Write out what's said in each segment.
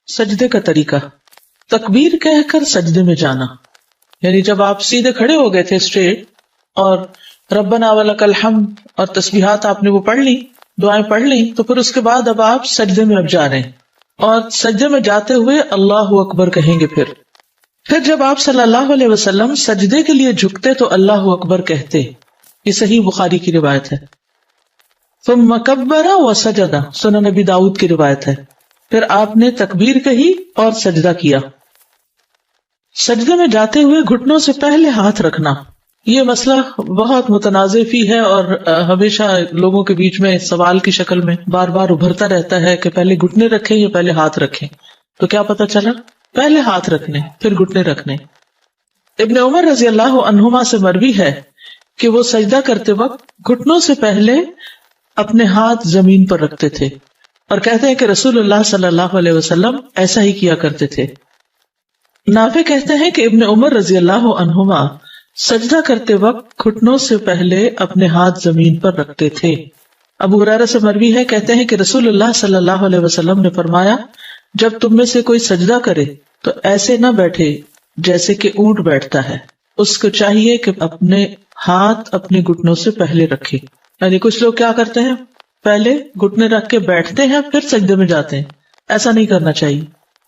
سجدے کا طریقہ، تکبیر کہہ کر سجدے میں جانا، یعنی جب آپ سیدھے کھڑے ہو گئے تھے اسٹریٹ، اور ربنا ولک الحمد اور تسبیحات آپ نے وہ پڑھ لی، دعائیں پڑھ لی، تو پھر اس کے بعد اب آپ سجدے میں اب جا رہے ہیں، اور سجدے میں جاتے ہوئے اللہ اکبر کہیں گے۔ پھر جب آپ صلی اللہ علیہ وسلم سجدے کے لیے جھکتے تو اللہ اکبر کہتے، یہ صحیح بخاری کی روایت ہے۔ ثم کبر وسجد، سنن نبی داؤد کی روایت ہے۔ پھر آپ نے تکبیر کہی اور سجدہ کیا۔ سجدے میں جاتے ہوئے گھٹنوں سے پہلے ہاتھ رکھنا، یہ مسئلہ بہت متنازع فی ہے، اور ہمیشہ لوگوں کے بیچ میں سوال کی شکل میں بار بار ابھرتا رہتا ہے کہ پہلے گھٹنے رکھیں یا پہلے ہاتھ رکھیں۔ تو کیا پتہ چلا؟ پہلے ہاتھ رکھنے پھر گھٹنے رکھنے۔ ابن عمر رضی اللہ عنہما سے مروی ہے کہ وہ سجدہ کرتے وقت گھٹنوں سے پہلے اپنے ہاتھ زمین پر رکھتے تھے، اور کہتے ہیں کہ رسول اللہ صلی اللہ علیہ وسلم ایسا ہی کیا کرتے تھے۔ نافع کہتے ہیں کہ ابن عمر رضی اللہ عنہما سجدہ کرتے وقت گھٹنوں سے پہلے اپنے ہاتھ زمین پر رکھتے تھے۔ ابو ہریرہ سے مروی ہے، کہتے ہیں کہ رسول اللہ صلی اللہ علیہ وسلم نے فرمایا، جب تم میں سے کوئی سجدہ کرے تو ایسے نہ بیٹھے جیسے کہ اونٹ بیٹھتا ہے، اس کو چاہیے کہ اپنے ہاتھ اپنے گھٹنوں سے پہلے رکھے۔ یعنی کچھ لوگ کیا کرتے ہیں، پہلے گھٹنے رکھ کے بیٹھتے ہیں پھر سجدے میں جاتے ہیں، ایسا نہیں کرنا چاہیے۔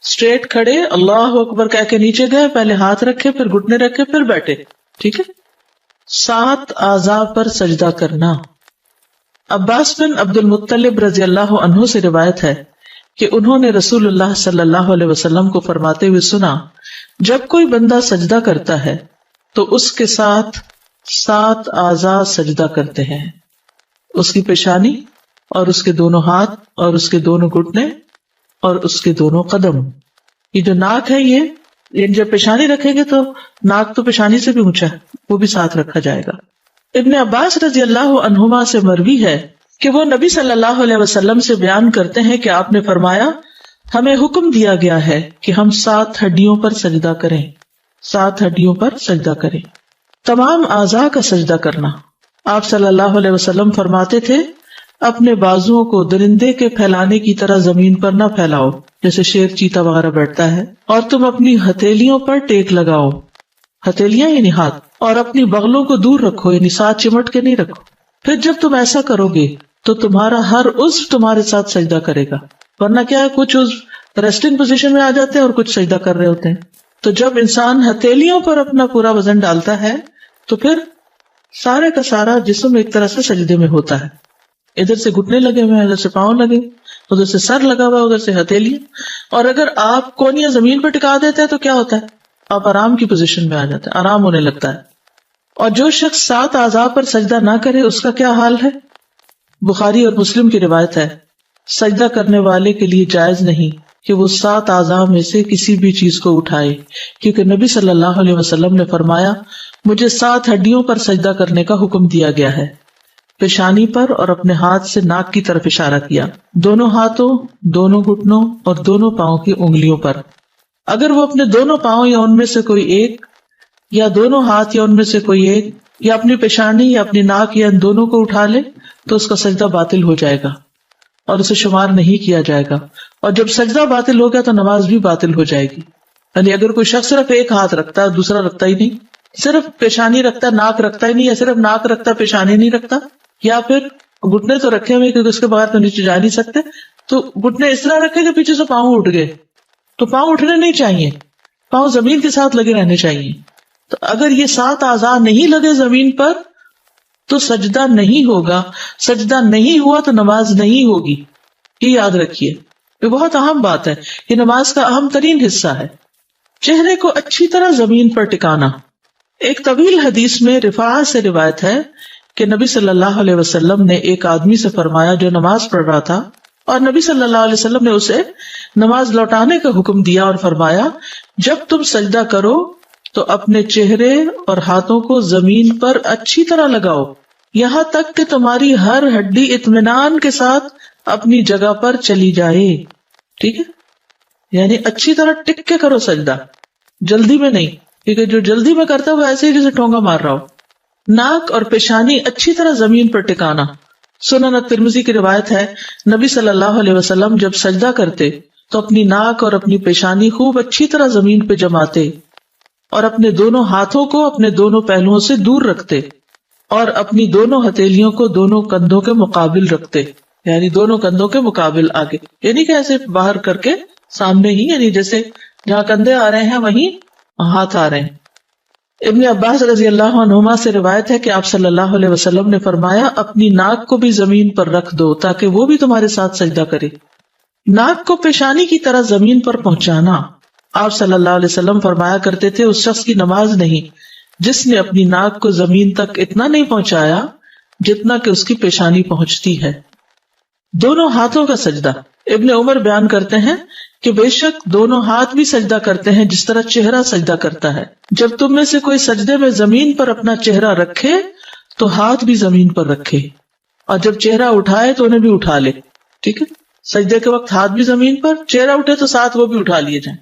اسٹریٹ کھڑے اللہ اکبر کہہ کے نیچے گئے، پہلے ہاتھ رکھے پھر گھٹنے رکھے پھر بیٹھے، ٹھیک ہے۔ 7 اعضاء پر سجدہ کرنا۔ عباس بن عبد المطلب رضی اللہ عنہ سے روایت ہے کہ انہوں نے رسول اللہ صلی اللہ علیہ وسلم کو فرماتے ہوئے سنا، جب کوئی بندہ سجدہ کرتا ہے تو اس کے ساتھ 7 اعضاء سجدہ کرتے ہیں، اس کی پیشانی اور اس کے دونوں ہاتھ اور اس کے دونوں گھٹنے اور اس کے دونوں قدم۔ یہ جو ناک ہے، یہ جب پیشانی رکھیں گے تو ناک تو پیشانی سے بھی اونچا ہے، وہ بھی ساتھ رکھا جائے گا۔ ابن عباس رضی اللہ عنہما سے مروی ہے کہ وہ نبی صلی اللہ علیہ وسلم سے بیان کرتے ہیں کہ آپ نے فرمایا، ہمیں حکم دیا گیا ہے کہ ہم 7 ہڈیوں پر سجدہ کریں، 7 ہڈیوں پر سجدہ کریں۔ تمام اعضاء کا سجدہ کرنا۔ آپ صلی اللہ علیہ وسلم فرماتے تھے، اپنے بازوؤں کو درندے کے پھیلانے کی طرح زمین پر نہ پھیلاؤ جیسے شیر چیتا وغیرہ بیٹھتا ہے، اور تم اپنی ہتھیلیوں پر ٹیک لگاؤ، ہتھیلیاں یعنی ہاتھ، اور اپنی بغلوں کو دور رکھو، یعنی ساتھ چمٹ کے نہیں رکھو۔ پھر جب تم ایسا کرو گے تو تمہارا ہر عضو تمہارے ساتھ سجدہ کرے گا، ورنہ کیا ہے، کچھ عضو ریسٹنگ پوزیشن میں آ جاتے ہیں اور کچھ سجدہ کر رہے ہوتے ہیں۔ تو جب انسان ہتھیلیوں پر اپنا پورا وزن ڈالتا ہے تو پھر سارے کا سارا جسم ایک طرح سے سجدے میں ہوتا ہے، ادھر سے گھٹنے لگے ہوئے ہیں، ادھر سے پاؤں لگے، ادھر سے سر لگا ہوا، ادھر سے ہتھیلیاں، اور اگر آپ کونیاں زمین پہ ٹکا دیتے ہیں تو کیا ہوتا ہے، آپ آرام کی پوزیشن میں آ جاتے ہیں، آرام ہونے لگتا ہے۔ اور جو شخص 7 اعضاء پر سجدہ نہ کرے اس کا کیا حال ہے؟ بخاری اور مسلم کی روایت ہے، سجدہ کرنے والے کے لیے جائز نہیں کہ وہ 7 اعضاء میں سے کسی بھی چیز کو اٹھائے، کیونکہ نبی صلی اللہ علیہ وسلم نے فرمایا، مجھے 7 ہڈیوں پر سجدہ کرنے کا حکم دیا گیا ہے۔ پیشانی پر اور اپنے ہاتھ سے ناک کی طرف اشارہ کیا، دونوں ہاتھوں، دونوں گھٹنوں اور دونوں پاؤں کی انگلیوں پر۔ اگر وہ اپنے دونوں پاؤں یا ان میں سے کوئی ایک، یا دونوں ہاتھ یا ان میں سے کوئی ایک، یا اپنی پیشانی یا اپنی ناک یا ان دونوں کو اٹھا لے تو اس کا سجدہ باطل ہو جائے گا اور اسے شمار نہیں کیا جائے گا، اور جب سجدہ باطل ہو گیا تو نماز بھی باطل ہو جائے گی۔ یعنی اگر کوئی شخص صرف ایک ہاتھ رکھتا ہے دوسرا رکھتا ہی نہیں، صرف پیشانی رکھتا ہے ناک رکھتا ہی نہیں، یا صرف ناک رکھتا ہے پیشانی نہیں رکھتا، یا پھر گھٹنے تو رکھے ہوئے کیونکہ اس کے بغیر تو نیچے جا نہیں سکتے، تو گھٹنے اس طرح رکھے کہ پیچھے سے پاؤں اٹھ گئے، تو پاؤں اٹھنے نہیں چاہیے، پاؤں زمین کے ساتھ لگے رہنے چاہیے۔ تو اگر یہ 7 اعضاء نہیں لگے زمین پر تو سجدہ نہیں ہوگا، سجدہ نہیں ہوا تو نماز نہیں ہوگی، یہ یاد رکھیے، یہ بہت اہم بات ہے، یہ نماز کا اہم ترین حصہ ہے۔ چہرے کو اچھی طرح زمین پر ٹکانا۔ ایک طویل حدیث میں رفاعہ سے روایت ہے کہ نبی صلی اللہ علیہ وسلم نے ایک آدمی سے فرمایا جو نماز پڑھ رہا تھا، اور نبی صلی اللہ علیہ وسلم نے اسے نماز لوٹانے کا حکم دیا اور فرمایا، جب تم سجدہ کرو تو اپنے چہرے اور ہاتھوں کو زمین پر اچھی طرح لگاؤ، یہاں تک کہ تمہاری ہر ہڈی اطمینان کے ساتھ اپنی جگہ پر چلی جائے، ٹھیک ہے، یعنی اچھی طرح ٹک کے کرو سجدہ، جلدی میں نہیں، کیونکہ جو جلدی میں کرتا ہے وہ ایسے ہی جیسے ٹھونگا مار رہا ہو۔ ناک اور پیشانی اچھی طرح زمین پر ٹکانا۔ سنن ترمذی کی روایت ہے، نبی صلی اللہ علیہ وسلم جب سجدہ کرتے تو اپنی ناک اور اپنی پیشانی خوب اچھی طرح زمین پہ جماتے اور اپنے دونوں ہاتھوں کو اپنے دونوں پہلوؤں سے دور رکھتے اور اپنی دونوں ہتھیلیوں کو دونوں کندھوں کے مقابل رکھتے، یعنی دونوں کندھوں کے مقابل آگے، یعنی کہ ایسے باہر کر کے سامنے ہی، یعنی جیسے جہاں کندھے آ رہے ہیں وہیں ہاتھ آ رہے ہیں۔ ابن عباس رضی اللہ عنہما سے روایت ہے کہ آپ صلی اللہ علیہ وسلم نے فرمایا اپنی ناک کو بھی زمین پر رکھ دو تاکہ وہ بھی تمہارے ساتھ سجدہ کرے۔ ناک کو پیشانی کی طرح زمین پر پہنچانا، آپ صلی اللہ علیہ وسلم فرمایا کرتے تھے اس شخص کی نماز نہیں جس نے اپنی ناک کو زمین تک اتنا نہیں پہنچایا جتنا کہ اس کی پیشانی پہنچتی ہے۔ دونوں ہاتھوں کا سجدہ، ابن عمر بیان کرتے ہیں کہ بے شک دونوں ہاتھ بھی سجدہ کرتے ہیں جس طرح چہرہ سجدہ کرتا ہے۔ جب تم میں سے کوئی سجدے میں زمین پر اپنا چہرہ رکھے تو ہاتھ بھی زمین پر رکھے، اور جب چہرہ اٹھائے تو انہیں بھی اٹھا لے۔ ٹھیک ہے، سجدے کے وقت ہاتھ بھی زمین پر، چہرہ اٹھے تو ساتھ وہ بھی اٹھا لیے جائیں۔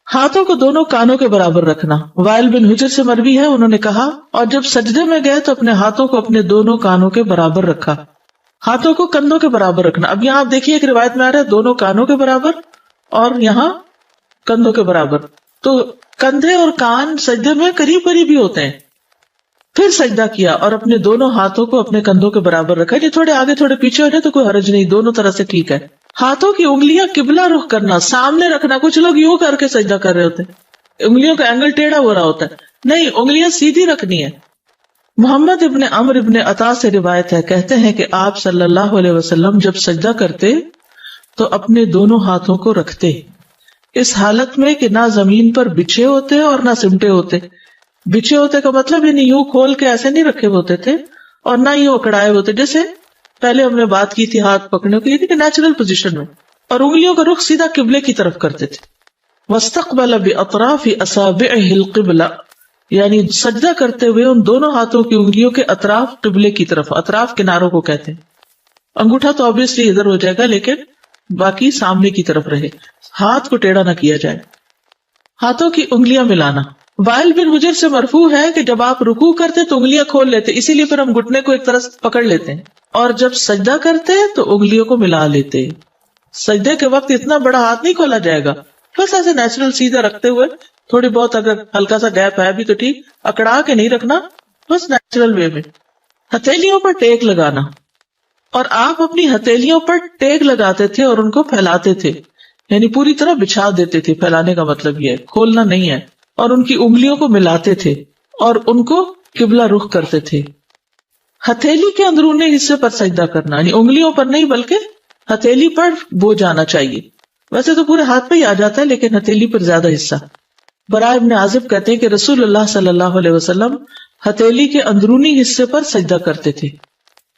ہاتھوں کو دونوں کانوں کے برابر رکھنا، وائل بن حجر سے مروی ہے، انہوں نے کہا اور جب سجدے میں گئے تو اپنے ہاتھوں کو اپنے دونوں کانوں کے برابر رکھا۔ ہاتھوں کو کندھوں کے برابر رکھنا، اب یہاں آپ دیکھیے ایک روایت میں آ رہا ہے دونوں کانوں کے برابر اور یہاں کندھوں کے برابر، تو کندھے اور کان سجدے میں قریب قریب ہی ہوتے ہیں۔ پھر سجدہ کیا اور اپنے دونوں ہاتھوں کو اپنے کندھوں کے برابر رکھا، یہ تھوڑے آگے تھوڑے پیچھے ہو جائے تو کوئی حرج نہیں، دونوں طرح سے ٹھیک ہے۔ ہاتھوں کی انگلیاں قبلہ رخ کرنا، سامنے رکھنا، کچھ لوگ یوں کر کے سجدہ کر رہے ہوتے ہیں، انگلیوں کا اینگل ٹیڑھا ہو رہا ہوتا ہے، نہیں، انگلیاں سیدھی رکھنی ہے۔ محمد ابن عمرو ابن عطا سے روایت ہے، کہتے ہیں کہ آپ صلی اللہ علیہ وسلم جب سجدہ کرتے تو اپنے دونوں ہاتھوں کو رکھتے اس حالت میں کہ نہ زمین پر بچھے ہوتے اور نہ سمٹے ہوتے۔ بچھے ہوتے کا مطلب یعنی یوں کھول کے ایسے نہیں رکھے ہوتے تھے اور نہ یوں اکڑائے ہوتے، جیسے پہلے ہم نے بات کی تھی ہاتھ پکڑنے کی، یعنی کہ نیچرل پوزیشن میں، اور انگلیوں کا رخ سیدھا قبلے کی طرف کرتے تھے۔ واستقبل بأطراف اصابعه القبلہ، یعنی سجدہ کرتے ہوئے ان دونوں ہاتھوں کی انگلیوں کے اطراف قبلے کی طرف، اطراف کناروں کو کہتے ہیں۔ انگوٹھا تو obviously ادھر ہو جائے گا لیکن باقی سامنے کی طرف رہے، ہاتھ کو ٹیڑھا نہ کیا جائے۔ ہاتھوں کی انگلیاں ملانا، وائل بن حجر سے مرفوع ہے کہ جب آپ رکوع کرتے تو انگلیاں کھول لیتے، اسی لیے پھر ہم گھٹنے کو ایک طرح سے پکڑ لیتے ہیں، اور جب سجدہ کرتے تو انگلیوں کو ملا لیتے۔ سجدے کے وقت اتنا بڑا ہاتھ نہیں کھولا جائے گا، بس ایسے نیچرل سیدھا رکھتے ہوئے، تھوڑی بہت اگر ہلکا سا گیپ ہے بھی تو ٹھیک، اکڑا کے نہیں رکھنا، بس نیچرل وے میں۔ ہتھیلیوں پر ٹیک لگانا، اور آپ اپنی ہتھیلیوں پر ٹیک لگاتے تھے اور ان کو پھیلاتے تھے، یعنی پوری طرح بچھا دیتے تھے، پھیلانے کا مطلب یہ ہے کھولنا نہیں ہے، اور ان کی انگلیوں کو ملاتے تھے اور ان کو قبلہ رخ کرتے تھے۔ ہتھیلی کے اندرونی حصے پر سجدہ کرنا، یعنی انگلیوں پر نہیں بلکہ ہتھیلی پر وہ جانا چاہیے، ویسے تو پورے ہاتھ پہ ہی آ جاتا ہے لیکن ہتھیلی پر زیادہ حصہ۔ براء ابن عازب کہتے ہیں کہ رسول اللہ صلی اللہ علیہ وسلم ہتھیلی کے اندرونی حصے پر سجدہ کرتے تھے،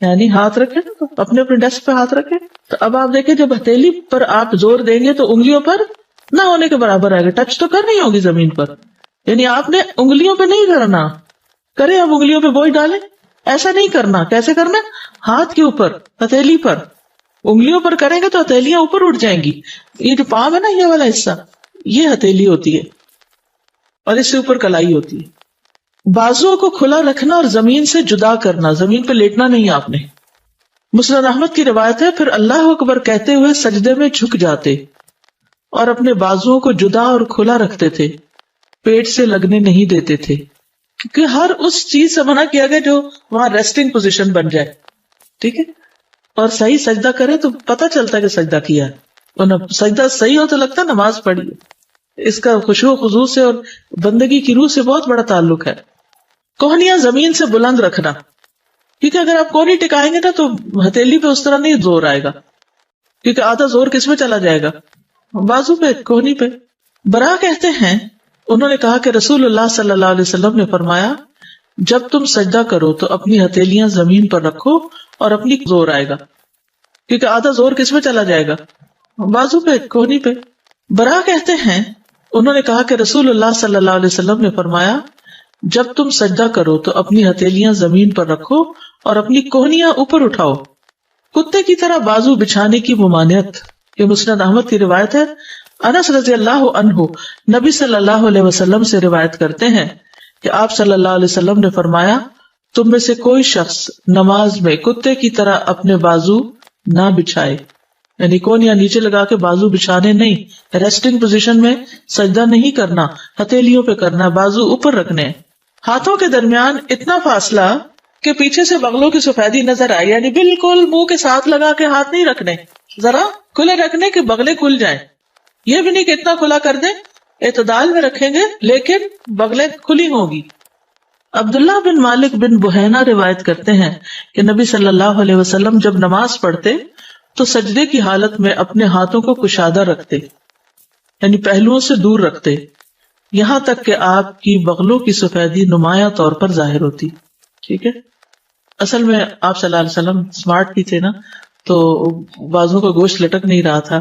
یعنی ہاتھ رکھے نا، تو اپنے اپنے ڈیسک پہ ہاتھ رکھے، تو اب آپ دیکھیں جب ہتھیلی پر آپ زور دیں گے تو انگلیوں پر نہ ہونے کے برابر آئے گا، ٹچ تو کرنی ہوگی زمین پر، یعنی آپ نے انگلیوں پہ نہیں کرنا، کریں اب انگلیوں پہ بوجھ ڈالیں، ایسا نہیں کرنا۔ کیسے کرنا؟ ہاتھ کے اوپر، ہتھیلی پر، انگلیوں پر کریں گے تو ہتھیلیاں اوپر اٹھ جائیں گی۔ یہ جو پاؤں ہے نا، یہ والا حصہ، یہ ہتھیلی ہوتی ہے اور اس سے اوپر کلائی ہوتی ہے۔ بازوؤں کو کھلا رکھنا اور زمین سے جدا کرنا، زمین پہ لیٹنا نہیں آپ نے۔ مسند احمد کی روایت ہے، پھر اللہ اکبر کہتے ہوئے سجدے میں جھک جاتے اور اپنے بازوؤں کو جدا اور کھلا رکھتے تھے، پیٹ سے لگنے نہیں دیتے تھے، کیونکہ ہر اس چیز سے منع کیا گیا جو وہاں ریسٹنگ پوزیشن بن جائے، ٹھیک ہے، اور صحیح سجدہ کرے تو پتہ چلتا ہے کہ سجدہ کیا ہے، اور سجدہ صحیح ہو تو لگتا ہے نماز پڑھی ہے۔ اس کا خشوع و خضوع سے اور بندگی کی روح سے بہت بڑا تعلق ہے۔ کوہنیاں زمین سے بلند رکھنا، کیونکہ اگر آپ کوہنی ٹکائیں گے نا تو ہتھیلی پہ اس طرح نہیں زور آئے گا، کیونکہ آدھا زور کس میں چلا جائے گا؟ بازو پہ، کوہنی پہ۔ برا کہتے ہیں انہوں نے کہا کہ رسول اللہ صلی اللہ علیہ وسلم نے فرمایا جب تم سجدہ کرو تو اپنی ہتھیلیاں زمین پر رکھو اور اپنی زور آئے گا، کیونکہ آدھا زور کس میں چلا جائے گا؟ بازو پہ، کوہنی پہ۔ برا کہتے ہیں انہوں نے کہا کہ رسول اللہ صلی اللہ علیہ وسلم نے فرمایا جب تم سجدہ کرو تو اپنی ہتھیلیاں زمین پر رکھو اور اپنی کوہنیاں اوپر اٹھاؤ۔ کتے کی طرح بازو بچھانے کی ممانعت، یہ مسند احمد کی روایت ہے۔ انس رضی اللہ عنہ نبی صلی اللہ علیہ وسلم سے روایت کرتے ہیں کہ آپ صلی اللہ علیہ وسلم نے فرمایا تم میں سے کوئی شخص نماز میں کتے کی طرح اپنے بازو نہ بچھائے، یعنی کون یا نیچے لگا کے بازو بچھانے نہیں, ریسٹنگ پوزیشن میں سجدہ نہیں کرنا, ہتھیلیوں پہ کرنا, بازو اوپر رکھنے. ہاتھوں کے درمیان اتنا فاصلہ کہ پیچھے سے بغلوں کی سفیدی نظر آئے, یعنی بالکل منہ کے ساتھ لگا کے ہاتھ نہیں رکھنے, ذرا کھلے رکھنے کہ بغلیں کھل جائیں. یہ بھی نہیں کہ اتنا کھلا کر دیں, اعتدال میں رکھیں گے لیکن بغلیں کھلی ہوگی. عبداللہ بن مالک بن بحینا روایت کرتے ہیں کہ نبی صلی اللہ علیہ وسلم جب نماز پڑھتے تو سجدے کی حالت میں اپنے ہاتھوں کو کشادہ رکھتے, یعنی پہلوؤں سے دور رکھتے, یہاں تک کہ آپ کی بغلوں کی سفیدی نمایاں طور پر ظاہر ہوتی. ٹھیک ہے, اصل میں آپ صلی اللہ علیہ وسلم اسمارٹ بھی تھے نا, تو بازو کا گوشت لٹک نہیں رہا تھا,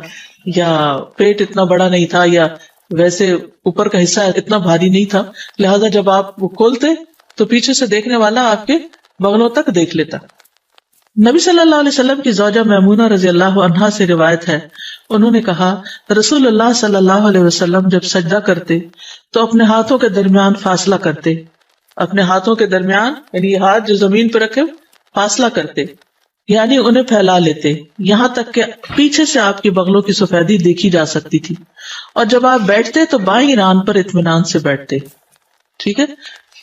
یا پیٹ اتنا بڑا نہیں تھا, یا ویسے اوپر کا حصہ اتنا بھاری نہیں تھا, لہذا جب آپ وہ کھولتے تو پیچھے سے دیکھنے والا آپ کے بغلوں تک دیکھ لیتا. نبی صلی اللہ علیہ وسلم کی زوجہ میمونہ رضی اللہ عنہا سے روایت ہے, انہوں نے کہا رسول اللہ صلی اللہ علیہ وسلم جب سجدہ کرتے تو اپنے ہاتھوں کے درمیان فاصلہ کرتے, اپنے ہاتھوں کے درمیان یعنی ہاتھ جو زمین پہ رکھے فاصلہ کرتے, یعنی انہیں پھیلا لیتے یہاں تک کہ پیچھے سے آپ کی بغلوں کی سفیدی دیکھی جا سکتی تھی. اور جب آپ بیٹھتے تو بائیں ران پر اطمینان سے بیٹھتے. ٹھیک ہے,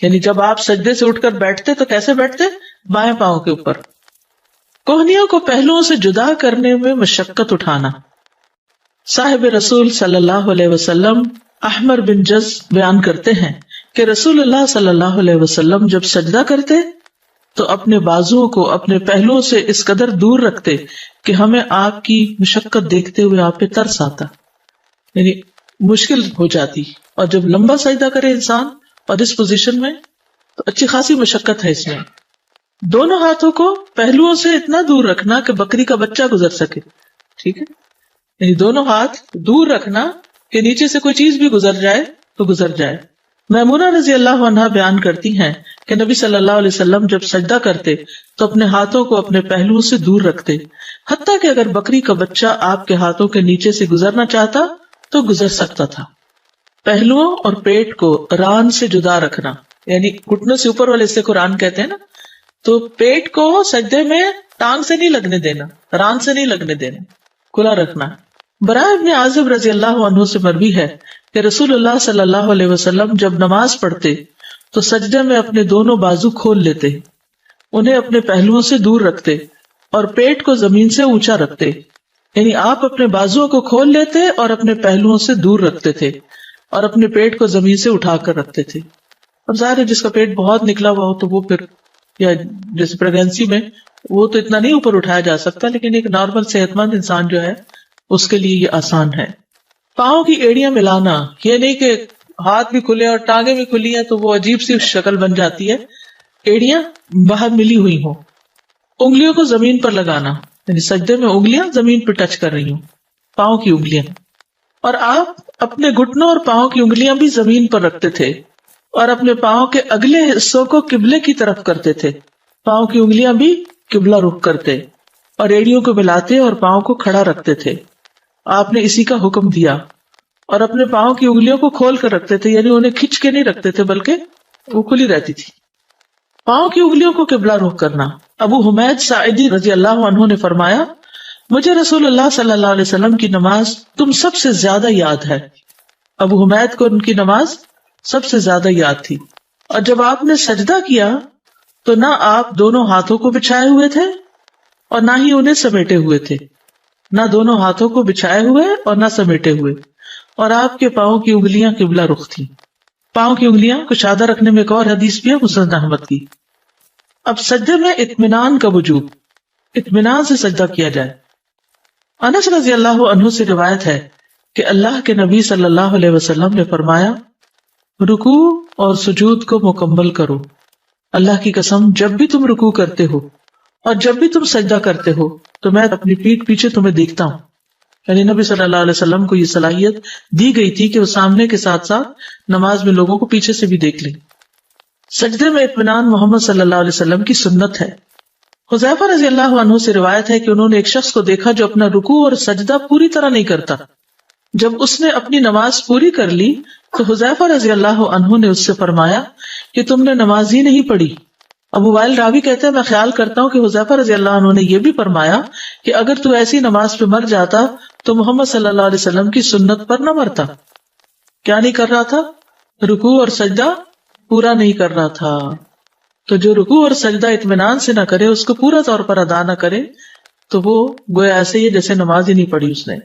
یعنی جب آپ سجدے سے اٹھ کر بیٹھتے تو کیسے بیٹھتے, بائیں پاؤں کے اوپر. کوہنیوں کو پہلوؤں سے جدا کرنے میں مشقت اٹھانا. صاحب رسول صلی اللہ علیہ وسلم احمر بن جز بیان کرتے ہیں کہ رسول اللہ صلی اللہ علیہ وسلم جب سجدہ کرتے تو اپنے بازوؤں کو اپنے پہلوؤں سے اس قدر دور رکھتے کہ ہمیں آپ کی مشقت دیکھتے ہوئے آپ پہ ترس آتا, یعنی مشکل ہو جاتی. اور جب لمبا سجدہ کرے انسان اور اس پوزیشن میں تو اچھی خاصی مشقت ہے اس میں. دونوں ہاتھوں کو پہلوؤں سے اتنا دور رکھنا کہ بکری کا بچہ گزر سکے. ٹھیک ہے, یعنی دونوں ہاتھ دور رکھنا کہ نیچے سے کوئی چیز بھی گزر جائے تو گزر جائے. میمونہ رضی اللہ عنہا بیان کرتی ہیں کہ نبی صلی اللہ علیہ وسلم جب سجدہ کرتے تو اپنے ہاتھوں کو اپنے پہلوؤں سے دور رکھتے, حتیٰ کہ اگر بکری کا بچہ آپ کے ہاتھوں کے نیچے سے گزرنا چاہتا تو گزر سکتا تھا. پہلوؤں اور پیٹ کو ران سے جدا رکھنا, یعنی گھٹنوں سے اوپر والے حصے کو ران کہتے ہیں نا, تو پیٹ کو سجدے میں ٹانگ سے نہیں لگنے دینا, ران سے نہیں لگنے دینا, کھلا رکھنا. براء ابن عازب رضی اللہ عنہ سے مروی ہے کہ رسول اللہ صلی اللہ علیہ وسلم جب نماز پڑھتے تو سجدے میں اپنے دونوں بازو کھول لیتے, انہیں اپنے پہلوؤں سے دور رکھتے اور پیٹ کو زمین سے اونچا رکھتے, یعنی آپ اپنے بازوؤں کو کھول لیتے اور اپنے پہلوؤں سے دور رکھتے تھے اور اپنے پیٹ کو زمین سے اٹھا کر رکھتے تھے. اب ظاہر ہے جس کا پیٹ بہت نکلا ہوا ہو تو وہ پھر, یا جیسے پریگنسی میں وہ تو اتنا نہیں اوپر اٹھایا جا سکتا, لیکن ایک نارمل صحت مند انسان جو ہے اس کے لیے یہ آسان ہے. پاؤں کی ایڑیاں ملانا, یہ نہیں کہ ہاتھ بھی کھلے اور ٹانگیں بھی کھلی ہیں تو وہ عجیب سی شکل بن جاتی ہے, ایڑیاں باہر ملی ہوئی ہوں. انگلیوں کو زمین پر لگانا, یعنی سجدے میں انگلیاں زمین پہ ٹچ کر رہی ہوں, پاؤں کی انگلیاں, اور آپ اپنے گھٹنوں اور پاؤں کی انگلیاں بھی زمین پر رکھتے تھے اور اپنے پاؤں کے اگلے حصوں کو قبلے کی طرف کرتے تھے. پاؤں کی انگلیاں بھی قبلہ رخ کرتے اور ایڑیوں کو ملاتے اور پاؤں کو کھڑا رکھتے تھے. آپ نے اسی کا حکم دیا, اور اپنے پاؤں کی انگلیوں کو کھول کر رکھتے تھے, یعنی انہیں کھچ کے نہیں رکھتے تھے بلکہ وہ کھلی رہتی تھی. پاؤں کی انگلیوں کو قبلہ رخ کرنا. ابو حمید ساعدی رضی اللہ عنہ نے فرمایا مجھے رسول اللہ صلی اللہ علیہ وسلم کی نماز تم سب سے زیادہ یاد ہے. ابو حمید کو ان کی نماز سب سے زیادہ یاد تھی. اور جب آپ نے سجدہ کیا تو نہ آپ دونوں ہاتھوں کو بچھائے ہوئے تھے اور نہ ہی انہیں سمیٹے ہوئے تھے, نہ دونوں ہاتھوں کو بچھائے ہوئے اور نہ سمیٹے ہوئے, اور آپ کے پاؤں کی انگلیاں قبلہ رخ تھیں. پاؤں کی انگلیاں کشادہ رکھنے میں ایک اور حدیث بھی ہے مسند احمد کی. اب سجدے میں اطمینان کا وجوب, اطمینان سے سجدہ کیا جائے. انس رضی اللہ عنہ سے روایت ہے کہ اللہ کے نبی صلی اللہ علیہ وسلم نے فرمایا رکوع اور سجود کو مکمل کرو. اللہ کی قسم جب بھی تم رکوع کرتے ہو اور جب بھی تم سجدہ کرتے ہو تو میں اپنی پیٹھ پیچھے تمہیں دیکھتا ہوں. یعنی نبی صلی اللہ علیہ وسلم کو یہ صلاحیت دی گئی تھی کہ وہ سامنے کے ساتھ ساتھ نماز میں لوگوں کو پیچھے سے بھی دیکھ لیں. سجدے میں اطمینان محمد صلی اللہ علیہ وسلم کی سنت ہے. حذیفہ رضی اللہ عنہ سے روایت ہے کہ انہوں نے ایک شخص کو دیکھا جو اپنا رکوع اور سجدہ پوری طرح نہیں کرتا. جب اس نے اپنی نماز پوری کر لی تو حذیفہ رضی اللہ عنہ نے اس سے فرمایا کہ تم نے نماز ہی نہیں پڑھی ابو وائل راوی کہتے ہیں میں خیال کرتا ہوں کہ حذیفہ رضی اللہ عنہ نے یہ بھی فرمایا کہ اگر تو ایسی نماز پہ مر جاتا تو محمد صلی اللہ علیہ وسلم کی سنت پر نہ مرتا. کیا نہیں کر رہا تھا؟ رکوع اور سجدہ پورا نہیں کر رہا تھا. تو جو رکوع اور سجدہ اطمینان سے نہ کرے، اس کو پورا طور پر ادا نہ کرے، تو وہ گویا ایسے ہی جیسے نماز ہی نہیں پڑھی اس نے.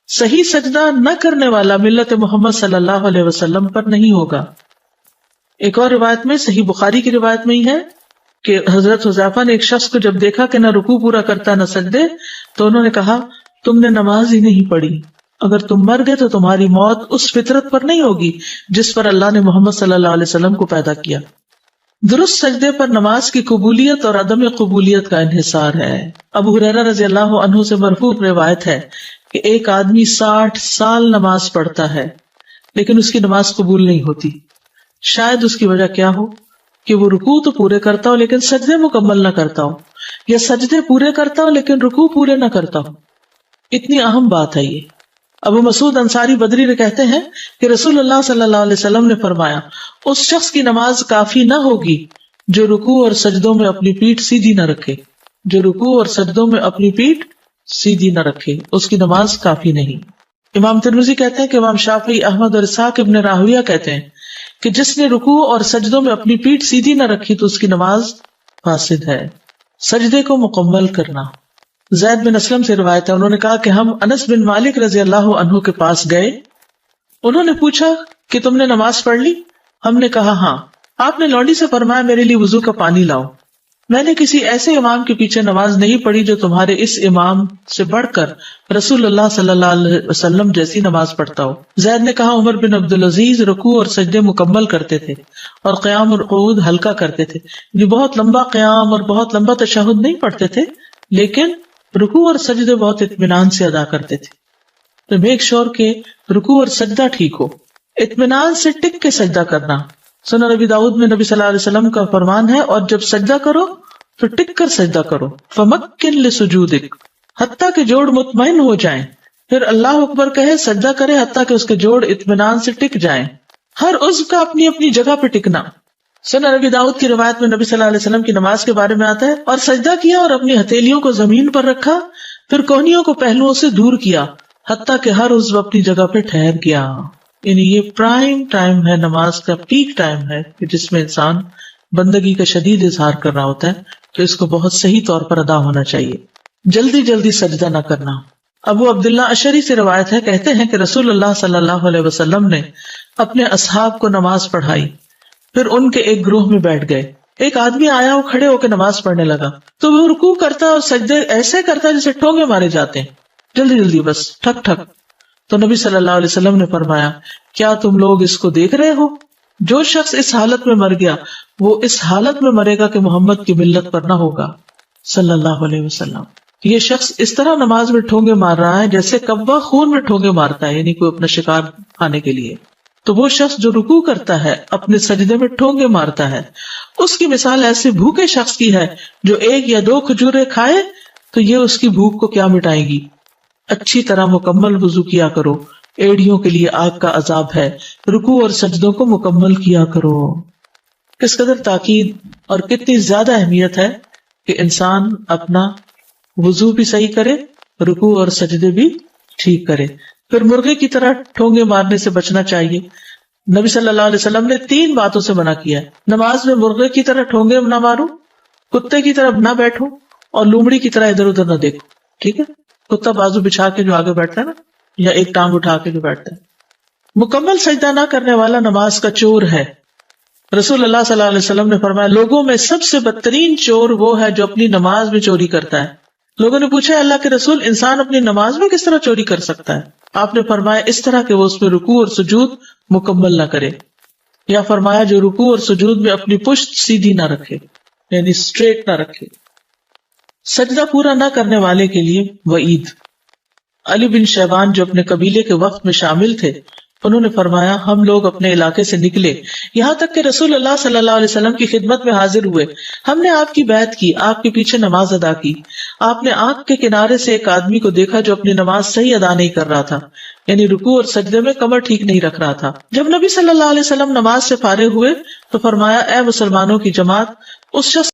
صحیح سجدہ نہ کرنے والا ملت محمد صلی اللہ علیہ وسلم پر نہیں ہوگا. ایک اور روایت میں، صحیح بخاری کی روایت میں ہی ہے کہ حضرت حذیفہ نے ایک شخص کو جب دیکھا کہ نہ رکوع پورا کرتا نہ سجدے، تو انہوں نے کہا تم نے نماز ہی نہیں پڑھی. اگر تم مر گئے تو تمہاری موت اس فطرت پر نہیں ہوگی جس پر اللہ نے محمد صلی اللہ علیہ وسلم کو پیدا کیا. درست سجدے پر نماز کی قبولیت اور عدم قبولیت کا انحصار ہے. ابو ہریرہ رضی اللہ عنہ سے مرفوع روایت ہے کہ ایک آدمی 60 سال نماز پڑھتا ہے لیکن اس کی نماز قبول نہیں ہوتی. شاید اس کی وجہ کیا ہو کہ وہ رکوع تو پورے کرتا ہو لیکن سجدے مکمل نہ کرتا ہو، یا سجدے پورے کرتا ہو لیکن رکوع پورے نہ کرتا ہو. اتنی اہم بات ہے یہ. ابو مسعود انصاری بدری نے کہتے ہیں کہ رسول اللہ صلی اللہ علیہ وسلم نے فرمایا اس شخص کی نماز کافی نہ ہوگی جو رکوع اور سجدوں میں اپنی پیٹھ سیدھی نہ رکھے. جو رکوع اور سجدوں میں اپنی پیٹھ سیدھی نہ رکھے اس کی نماز کافی نہیں. امام ترمذی کہتے ہیں کہ امام شافعی، احمد اور اسحاق ابن راہویہ کہتے ہیں کہ جس نے رکوع اور سجدوں میں اپنی پیٹھ سیدھی نہ رکھی تو اس کی نماز فاسد ہے. سجدے کو مکمل کرنا. زید بن اسلم سے روایت ہے، انہوں نے کہا کہ ہم انس بن مالک رضی اللہ عنہ کے پاس گئے. انہوں نے پوچھا کہ تم نے نماز پڑھ لی؟ ہم نے کہا ہاں. آپ نے لونڈی سے فرمایا میرے لیے وضو کا پانی لاؤ. میں نے کسی ایسے امام کے پیچھے نماز نہیں پڑھی جو تمہارے اس امام سے بڑھ کر رسول اللہ صلی اللہ علیہ وسلم جیسی نماز پڑھتا ہو. زید نے کہا عمر بن عبدالعزیز رکوع اور سجدے مکمل کرتے تھے اور قیام اور قعود ہلکا کرتے تھے. یہ بہت لمبا قیام اور بہت لمبا تشہد نہیں پڑھتے تھے لیکن رکوع اور سجدے بہت اطمینان سے ادا کرتے تھے. تو میک شور کہ رکوع اور سجدہ ٹھیک ہو. اطمینان سے ٹک کے سجدہ کرنا. سنن نبی داؤد میں نبی صلی اللہ علیہ وسلم کا فرمان ہے اور جب سجدہ کرو تو ٹک کر سجدہ کرو. فمکن لسجودک، حتیٰ کہ جوڑ مطمئن ہو جائیں. پھر اللہ اکبر کہے، سجدہ کرے حتیٰ کہ اس کے جوڑ اطمینان سے ٹک جائیں. ہر عضو کا اپنی اپنی جگہ پہ ٹکنا. سنن نبی داؤد کی روایت میں نبی صلی اللہ علیہ وسلم کی نماز کے بارے میں آتا ہے، اور سجدہ کیا اور اپنی ہتھیلیوں کو زمین پر رکھا، پھر کوہنیوں کو پہلوؤں سے دور کیا حتیٰ کہ ہر عضو اپنی جگہ پہ ٹھہر گیا. یعنی یہ پرائم ٹائم ہے، نماز کا پیک ٹائم ہے کہ جس میں انسان بندگی کا شدید اظہار کر رہا ہوتا ہے، تو اس کو بہت صحیح طور پر ادا ہونا چاہیے. جلدی جلدی سجدہ نہ کرنا. ابو عبداللہ اشعری سے روایت ہے، کہتے ہیں کہ رسول اللہ صلی اللہ علیہ وسلم نے اپنے اصحاب کو نماز پڑھائی، پھر ان کے ایک گروہ میں بیٹھ گئے. ایک آدمی آیا، وہ کھڑے ہو کے نماز پڑھنے لگا تو وہ رکوع کرتا اور سجدے ایسے کرتا جیسے ٹھونگے مارے جاتے ہیں، جلدی جلدی بس ٹھک ٹھک. تو نبی صلی اللہ علیہ وسلم نے فرمایا کیا تم لوگ اس کو دیکھ رہے ہو؟ جو شخص اس حالت میں مر گیا وہ اس حالت میں مرے گا کہ محمد کی ملت پر نہ ہوگا صلی اللہ علیہ وسلم. یہ شخص اس طرح نماز میں ٹھونگے مار رہا ہے جیسے کبا خون میں ٹھونگے مارتا ہے، یعنی کوئی اپنا شکار کھانے کے لیے. تو وہ شخص جو رکوع کرتا ہے اپنے سجدے میں ٹھونگے مارتا ہے، اس کی مثال ایسے بھوکے شخص کی ہے جو 1 یا 2 کھجوریں کھائے تو یہ اس کی بھوک کو کیا مٹائے گی. اچھی طرح مکمل وضو کیا کرو، ایڑیوں کے لیے آگ کا عذاب ہے. رکوع اور سجدوں کو مکمل کیا کرو. کس قدر تاکید اور کتنی زیادہ اہمیت ہے کہ انسان اپنا وضو بھی صحیح کرے، رکوع اور سجدے بھی ٹھیک کرے. پھر مرغے کی طرح ٹھونگے مارنے سے بچنا چاہیے. نبی صلی اللہ علیہ وسلم نے 3 باتوں سے منع کیا ہے. نماز میں مرغے کی طرح ٹھونگے نہ مارو، کتے کی طرح نہ بیٹھو، اور لومڑی کی طرح ادھر ادھر نہ دیکھو. ٹھیک ہے؟ کتا بازو بچھا کے جو آگے بیٹھتا ہے نا، یا ایک ٹانگ اٹھا کے جو بیٹھتا ہے. مکمل سجدہ نہ کرنے والا نماز کا چور ہے. رسول اللہ صلی اللہ علیہ وسلم نے فرمایا لوگوں میں سب سے بدترین چور وہ ہے جو اپنی نماز میں چوری کرتا ہے. لوگوں نے پوچھا اللہ کے رسول انسان اپنی نماز میں کس طرح چوری کر سکتا ہے؟ آپ نے فرمایا اس طرح کہ وہ اس میں رکوع اور سجود مکمل نہ کرے، یا فرمایا جو رکوع اور سجود میں اپنی پشت سیدھی نہ رکھے، یعنی اسٹریٹ نہ رکھے. سجدہ پورا نہ کرنے والے کے لیے وعید. علی بن شیبان جو اپنے قبیلے کے وقت میں شامل تھے، انہوں نے فرمایا ہم لوگ اپنے علاقے سے نکلے یہاں تک کہ رسول اللہ صلی اللہ علیہ وسلم کی خدمت میں حاضر ہوئے. ہم نے آپ کی بیعت کی، آپ کے پیچھے نماز ادا کی. آپ نے آنکھ کے کنارے سے ایک آدمی کو دیکھا جو اپنی نماز صحیح ادا نہیں کر رہا تھا، یعنی رکوع اور سجدے میں کمر ٹھیک نہیں رکھ رہا تھا. جب نبی صلی اللہ علیہ وسلم نماز سے فارغ ہوئے تو فرمایا اے مسلمانوں کی جماعت، اس شخص